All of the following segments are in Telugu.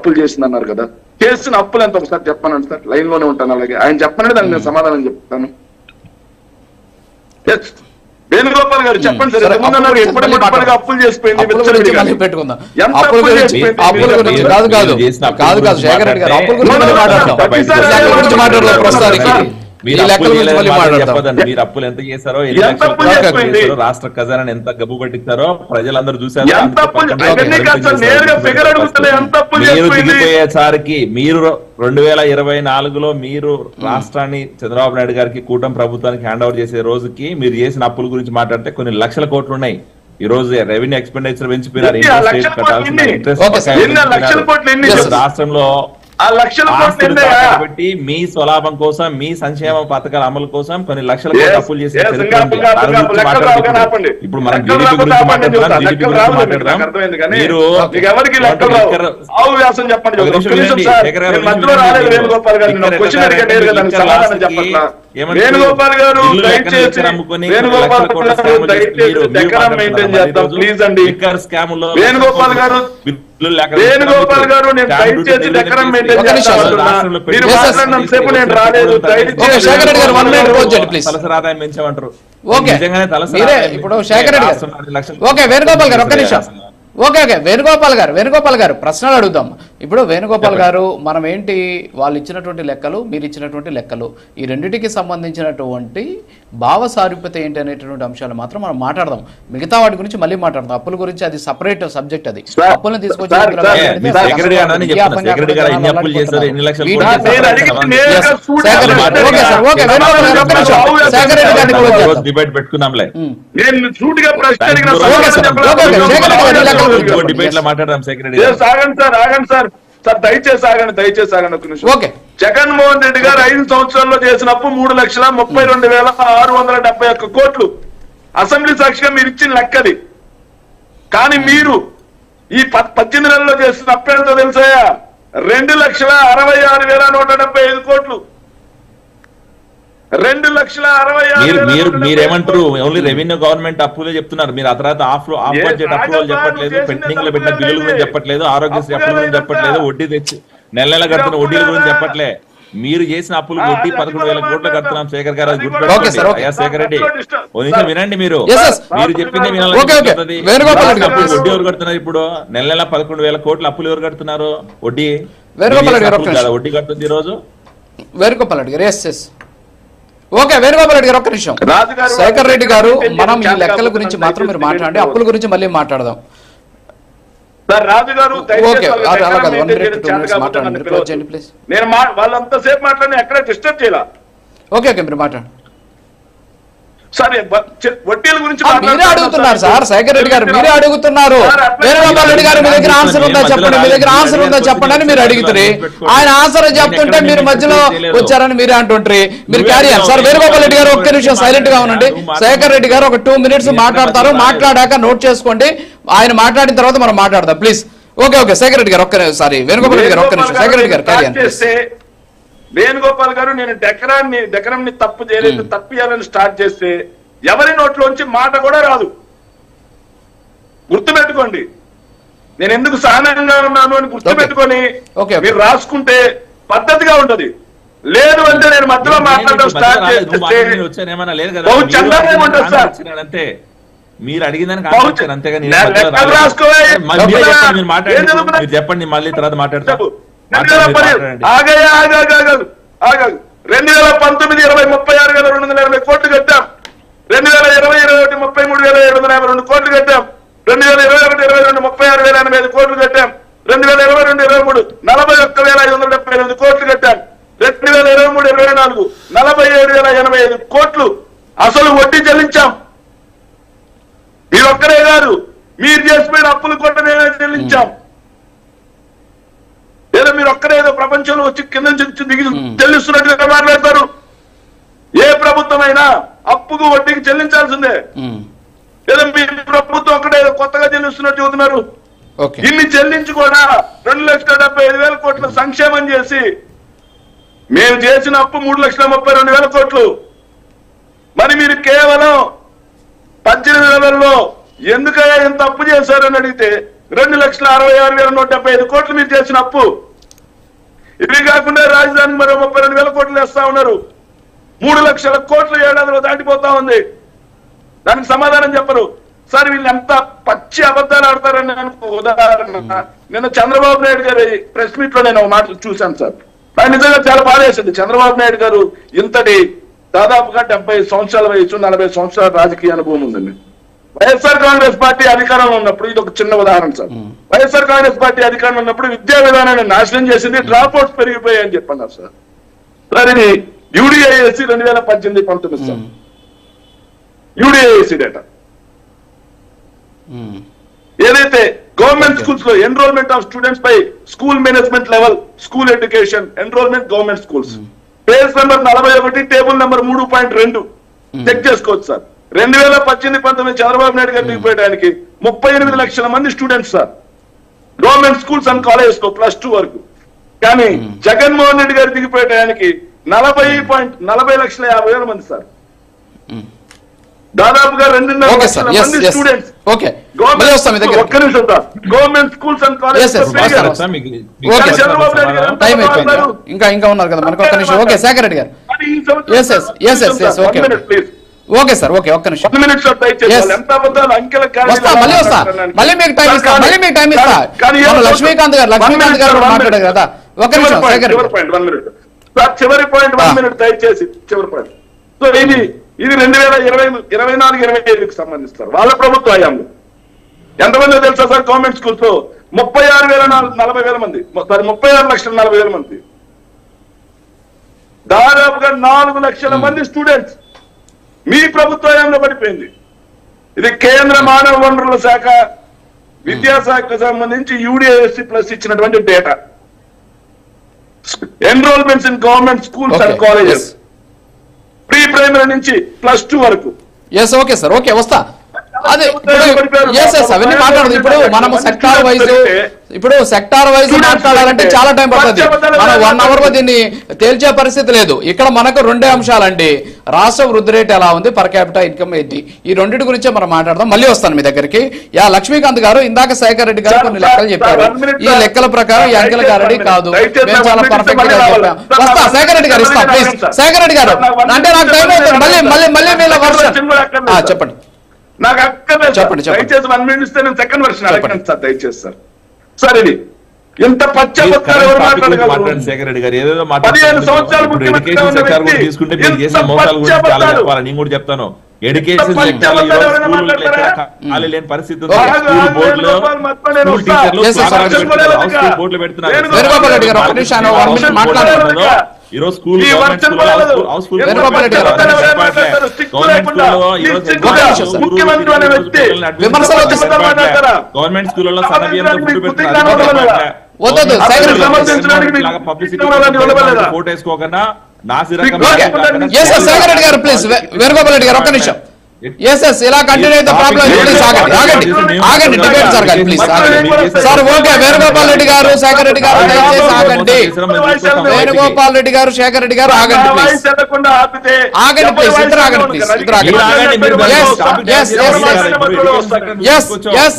అప్పులు చేసిందన్నారు కదా, చేసిన అప్పులు ఎంత ఒకసారి చెప్పానండి సార్, లైన్ లోనే ఉంటాను. అలాగే ఆయన చెప్పండి, దానికి నేను సమాధానం చెప్తాను. వేణుగోపాల్ గారు చెప్పండి సార్. ఎప్పటికీ అప్పులు చేసిపోయింది, మీరు అప్పులు ఎంత చేశారో, రాష్ట్ర ఖజానాన్ని ఎంత గబ్బు పట్టించారో ప్రజలందరూ చూసారు. మీరు దిగిపోయేసరికి మీరు 2024లో మీరు రాష్ట్రాన్ని చంద్రబాబు నాయుడు గారికి కూటమి ప్రభుత్వానికి హ్యాండ్ ఓవర్ చేసే రోజుకి మీరు చేసిన అప్పుల గురించి మాట్లాడితే కొన్ని లక్షల కోట్లు ఉన్నాయి. ఈ రోజు రెవెన్యూ ఎక్స్పెండిచర్ పెంచిపోయినారు, రాష్ట్రంలో కాబట్టి మీ స్వలాభం కోసం, మీ సంక్షేమ పథకాల అమలు కోసం కొన్ని లక్షల కోట్లు అప్పులు చేసే చరిత్ర ఉంది. ఇప్పుడు మనం జీడీపీ గురించి మాట్లాడదాం, జీడీపీ గురించి మాట్లాడదాం. మీరు వేణుగోపాల్ గారు వేణుగోపాల్ గారు నేను దయచేసి డెకరం మెయింటైన్ మీరు మాట్లాడినంతసేపు నేను రాలేదు. తలసరాదాయం పెంచామంటారు. ఇప్పుడు శేఖర్ రెడ్డి గారు, ఓకే వేణుగోపాల్ గారు ఒక్క నిమిషం. ఓకే వేణుగోపాల్ గారు ప్రశ్నలు అడుగుదాం. ఇప్పుడు వేణుగోపాల్ గారు, మనం ఏంటి వాళ్ళు ఇచ్చినటువంటి లెక్కలు, మీరు ఇచ్చినటువంటి లెక్కలు, ఈ రెండింటికి సంబంధించినటువంటి భావ సారూప్యత ఏంటి అనేటువంటి అంశాలు మాత్రం మనం మాట్లాడదాం. మిగతా వాటి గురించి మళ్ళీ మాట్లాడదాం. అప్పుల గురించి అది సపరేట్ సబ్జెక్ట్. అది అప్పులను తీసుకొచ్చి దయచేసి ఆగండి ఒక నిమిషం. జగన్మోహన్ రెడ్డి గారు 5 సంవత్సరాల్లో చేసినప్పుడు 3,32,671 కోట్లు అసెంబ్లీ సాక్షిగా మీరు ఇచ్చిన లెక్కది. కానీ మీరు ఈ 18 నెలల్లో చేసిన అప్పేంతో తెలుసాయా? 2,66,175 కోట్లు. 2,66,000. మీరేమంటారు? ఓన్లీ రెవెన్యూ గవర్నమెంట్ అప్పులే చెప్తున్నారు. మీరు ఆ తర్వాత ఆఫ్ బడ్జెట్ అప్రూవల్ చెప్పట్లేదు, పెండింగ్ లో పెట్టిన బిల్లుల గురించి చెప్పట్లేదు, ఆరోగ్యశ్రీ అప్పుల గురించి చెప్పట్లేదు, వడ్డీ తెచ్చి నెల నెల కడుతున్న వడ్డీల గురించి చెప్పట్లే. మీరు చేసిన అప్పులు వడ్డీ 11,000 కోట్లు కడుతున్నాం. శేఖర్ గారు గుర్తుపెట్టుకోండి. శేఖర్ రెడ్డి వినండి, మీరు చెప్పింది వడ్డీ ఎవరు కడుతున్నారు? ఇప్పుడు నెల నెల 11,000 కోట్లు అప్పులు ఎవరు కడుతున్నారు? వడ్డీ వడ్డీ కడుతుంది ఈ రోజు వేణుగోపాల్ రెడ్డి గారు. ఓకే వేణుగోపాల్ రెడ్డి గారు ఒక్క నిమిషం. శేఖర్ రెడ్డి గారు, మనం ఈ లెక్కల గురించి మాత్రం మీరు మాట్లాడండి, అప్పుల గురించి మళ్ళీ మాట్లాడదాం. రాజు గారు నేను వాళ్ళంతసేపు మాట్లాడి ఎక్కడ డిస్టర్బ్ చేయాల. ఓకే మీరు మాట్లాడండి. సరే, వడ్డీల గురించి మీరే అడుగుతున్నారు సార్. శేఖర్ రెడ్డి గారు మీరే అడుగుతున్నారు. వేణుగోపాల్ రెడ్డి గారు మీ దగ్గర ఆన్సర్ ఉందా చెప్పండి, మీ దగ్గర ఆన్సర్ ఉందా చెప్పండి అని మీరు అడుగుతారు. ఆయన ఆన్సర్ చెప్తుంటే మీరు మధ్యలో వచ్చారని మీరే అంటుంటారు. మీరు క్యారీ అయ్యారు సార్. వేణుగోపాల్ రెడ్డి గారు ఒక్క నిమిషం సైలెంట్ గా ఉండండి. శేఖర్ రెడ్డి గారు ఒక 2 minutes మాట్లాడతారు. మాట్లాడాక నోట్ చేసుకోండి. ఆయన మాట్లాడిన తర్వాత మనం మాట్లాడదాం ప్లీజ్. ఓకే శేఖర్ రెడ్డి గారు సారీ వేణుగోపాల్ రెడ్డి గారు ఒక్క నిమిషం. శేఖర్ రెడ్డి గారు క్యారీ అయ్యారు. వేణుగోపాల్ గారు నేను డెకరంని తప్పు చేయలేదు, తప్పియాలని స్టార్ట్ చేస్తే ఎవరి నోట్లోంచి మాట కూడా రాదు. గుర్తుపెట్టుకోండి, నేను ఎందుకు సహనంగా ఉన్నాను అని గుర్తుపెట్టుకొని మీరు రాసుకుంటే పద్ధతిగా ఉంటది. లేదు అంటే నేను మధ్యలో మాట్లాడడం స్టార్ట్ చేస్తే అంతే. మీరు అడిగిందని చెప్పండి, మళ్ళీ తర్వాత మాట్లాడతారు. 2019, 20, 20, 36,280 కోట్లు కట్టాం. 2020, 21, 33,752 కోట్లు కట్టాం. 2021, 22, 36,085 కోట్లు కట్టాం. 2022, 23 41,578 కోట్లు కట్టాం. 2023, 24 47,085 కోట్లు అసలు వడ్డీ చెల్లించాం. మీరొక్కరే కాదు, మీరు చేసిపోయిన అప్పులు కూడా నేనే చెల్లించాం. లేదా మీరు ఒక్కరేదో ప్రపంచంలో వచ్చి కింద నుంచి దిగి చెల్లిస్తున్నట్టుగా మాట్లాడతారు. ఏ ప్రభుత్వం అయినా అప్పుకు వడ్డీకి చెల్లించాల్సిందే. లేదా మీ ప్రభుత్వం ఒక్కటే కొత్తగా చెల్లిస్తున్నట్టు చెబుతున్నారు. ఇన్ని చెల్లించి కూడా 2,75,000 కోట్ల సంక్షేమం చేసి మేము చేసిన అప్పు 3,32,000 కోట్లు. మరి మీరు కేవలం 18 నెలల్లో ఎందుకయ్యా ఇంత అప్పు చేశారని అడిగితే 2,66,175 కోట్లు మీరు చేసిన అప్పు. ఇవి కాకుండా రాజధానికి మరో 32,000 కోట్లు వేస్తా ఉన్నారు. 3 లక్షల కోట్లు ఏడాదిలో దాటిపోతా ఉంది. దానికి సమాధానం చెప్పరు. సార్ వీళ్ళు ఎంత పచ్చి అబద్ధాలు ఆడతారని నేను ఉదాహరణ నిన్న చంద్రబాబు నాయుడు గారి ప్రెస్ మీట్ లో నేను ఒక మాట చూశాను సార్. నాకు నిజంగా చాలా బాధేసింది. చంద్రబాబు నాయుడు గారు ఇంతటి దాదాపుగా 70 సంవత్సరాల వయసు, 40 సంవత్సరాల రాజకీయ అనుభవం ఉందండి. వైఎస్ఆర్ కాంగ్రెస్ పార్టీ అధికారంలో ఉన్నప్పుడు, ఇది ఒక చిన్న ఉదాహరణ సార్, వైఎస్ఆర్ కాంగ్రెస్ పార్టీ అధికారంలో ఉన్నప్పుడు విద్యా విధానాన్ని నాశనం చేసింది, డ్రాప్ అవుట్స్ పెరిగిపోయాయని చెప్పన్నారు సార్. సార్ ఇది యూడిఐఎస్సి 2018-19 సార్, యూడిఐఎస్సి డేటా. ఏదైతే గవర్నమెంట్ స్కూల్స్ లో enrolment of students by school management level, school education enrolment government schools, page number 41, table number 3.2 check చేసుకోవచ్చు సార్. 2018-19 చంద్రబాబు నాయుడు గారు దిగిపోయడానికి 38 లక్షల మంది students sir government schools and colleges లో +2 వరకు. కానీ జగన్మోహన్ రెడ్డి గారు దిగిపోయడానికి 40,50,000 మంది సార్. దాదాపుగా 2.5 లక్షల మంది స్టూడెంట్స్ ఒక్క నిమిషం sir government schools and colleges. ఇంకా ఉన్నారు కదా మనకు. ఒక్క నిమిషం. ఓకే శేఖర్ రెడ్డి గారు. Okay sir. ఓకే ఒక్క నిమిషం. మళ్ళీ వస్తా, మళ్ళీ మీకు టైం ఇస్తా, లక్ష్మీకాంత్ గారు మాట్లాడారు కదా. ఒక్క నిమిషం చివరి పాయింట్ 1 మినిట్ దయచేసి. చివరి పాయింట్. సో ఇది 2024-25కి సంబంధిస్తారు. వాళ్ళ ప్రభుత్వ హయాంలో ఎంతమంది తెలుసా సార్? గవర్నమెంట్ స్కూల్స్ లో 36,40,000 మంది, 36,40,000 మంది, దాదాపుగా 4 లక్షల మంది స్టూడెంట్స్ మీ ప్రభుత్వ హయాంలో పడిపోయింది. ఇది కేంద్ర మానవ వనరుల శాఖ విద్యాశాఖకు సంబంధించి యూడిఐఎస్సి ప్లస్ ఇచ్చినటువంటి data. Enrolments in government schools and colleges pre primary నుంచి +2 వరకు. Okay sir. ఓకే వస్తా. అదే అవన్నీ మాట్లాడదు. ఇప్పుడు మనము సెక్టార్ వైజ్ మాట్లాడాలంటే చాలా టైం పడుతుంది. మనం 1 అవర్ లో దీన్ని తేల్చే పరిస్థితి లేదు. ఇక్కడ మనకు 2 అంశాలండి. రాష్ట్ర వృద్ధి రేట్ ఎలా ఉంది, పర్ క్యాపిటల్ ఇన్కమ్ ఏంటి, ఈ రెండింటి గురించే మనం మాట్లాడదాం. మళ్ళీ వస్తాను మీ దగ్గరికి. లక్ష్మీకాంత్ గారు ఇందాక శేఖర్ రెడ్డి గారు కొన్ని లెక్కలు చెప్పారు. ఈ లెక్కల ప్రకారం ఈ అంకెల గారెడీ కాదు, మేము చాలా పర్ఫెక్ట్ గా చెప్పాం. వస్తా శేఖర్ రెడ్డి గారు, ఇస్తా ప్లీజ్. శేఖర్ రెడ్డి గారు అంటే నాకు టైం అవుతుంది. మళ్ళీ వీళ్ళ వర్షన్ చెప్పండి. నాకు అక్కర్లేదు దయచేసి 1 మినిట్ ఇస్తే నేను సెకండ్ వర్షన్ అడగండి సార్ దయచేసి సార్. సార్ ఇది ఎంత పచ్చబొత్తారు ఎవరు మాట్లాడగలరు? 15 సంవత్సరాలు తీసుకుంటే మీరు చేసిన మోసాల గురించి చాలా చెప్పాలి. నేను కూడా చెప్తాను. ఎడ్యుకేషన్ ఖాళీ లేని పరిస్థితి ఉంది. స్కూల్ బోర్డులో బోర్డులు పెడుతున్నారు. ఈరోజు స్కూల్ గవర్నమెంట్ స్కూళ్ళలో సన్నబియ్యంతో ఫుడ్ పెడుతున్నారు. ఫోటో వేసుకోకుండా నాసిరకం. ఇలా కంటిన్యూ అయితే ప్రాబ్లం. ఆగండి డిబేట్ జరగాలి please. Sir okay Venugopal Reddy గారు, శేఖర్ రెడ్డి గారు దయచేసి ఆగండి. వేణుగోపాల్ రెడ్డి గారు, శేఖర్ రెడ్డి గారు ఆగండి ప్లీజ్. ఆగండి ప్లీజ్. ఇద్దరు ఆగండి ప్లీజ్.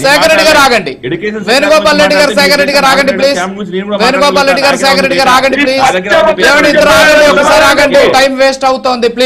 శేఖర్ రెడ్డి గారు ఆగండి. వేణుగోపాల్ రెడ్డి గారు, శేఖర్ రెడ్డి గారు ఆగండి ప్లీజ్. వేణుగోపాల్ రెడ్డి గారు, శేఖర్ రెడ్డి గారు ఆగండి ప్లీజ్. ఇద్దరు ఆగండి, ఒకసారి ఆగండి. టైం వేస్ట్ అవుతోంది ప్లీజ్.